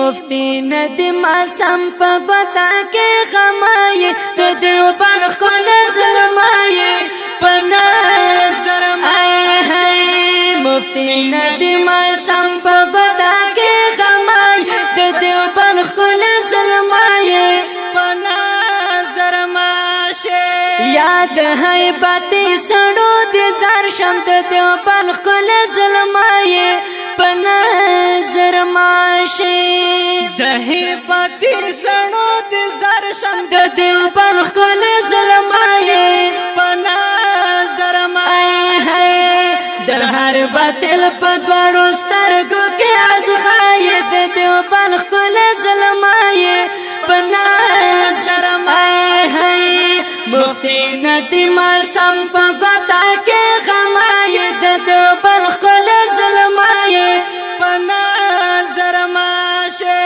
مفتی ندیم سم په بتا کې غمای د دیوبند خپل ظلمای په نظر مای مفتی ندیم سم په بتا کې غمای د دیوبند خپل ظلمای په نظر ماشه یاد هیبت سړو د زار شم د دیوبند خپل ظلمای په نظر ماشه د هیبت سړو د زار شم د دیوبند خپل ظلمای په نظر ماشه د هر باطل په دوړو سترګو کې ازغای د دیوبند خپل ظلمای په نظر ماشه مفتی ندیم سم په بتا کې غمای د دیوبند خپل ظلمای په نظر ماشه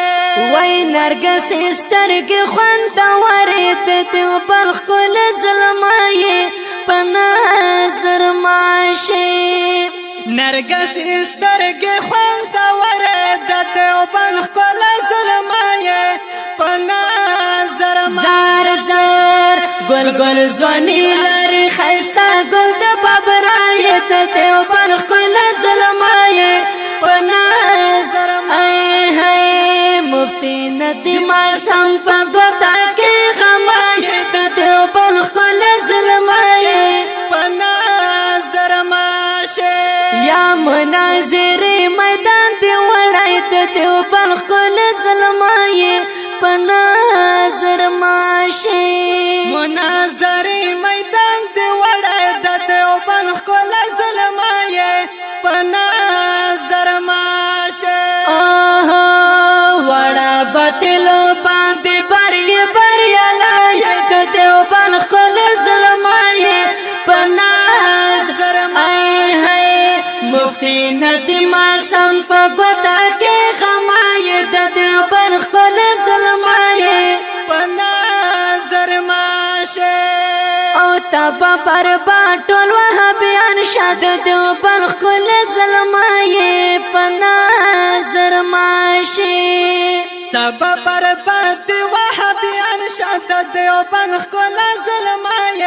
وای نرګس سترګې خوندور د دیوبند خپل ظلمای په نظر ماشه نرګس سترګې خوندور د دیوبند خپل ظلمای په نظر زار زار گل گل زونی لري خيستا گل د بابرای ته دیوبند خپل ظلمای په نظر مای مفتی ندیم سم په بتا کې غمای د دیوبند خپل ظلمای په نظر ماشه یا مناظر میدان دی وړای د دیوبند خپل ظلمای په نظر ماشه مناظر میدان دی وړای د دیوبند خپل ظلمای په نظر ماشه وړا باطل باندې بریا لای د دیوبند خپل ظلمای په نظر ماشه مفتی ندیم سم په بتا کې غمای د دیوبند خپل ظلمای په نظر ماشه او تبا پر باټول وهابیان شاد دیوبند خپل ظلمای په نظر ماشه تبا پر باندې وهابیان شاد دیوبند خپل ظلمای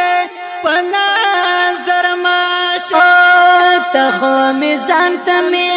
په نظر ماشه ته خو میزان ته می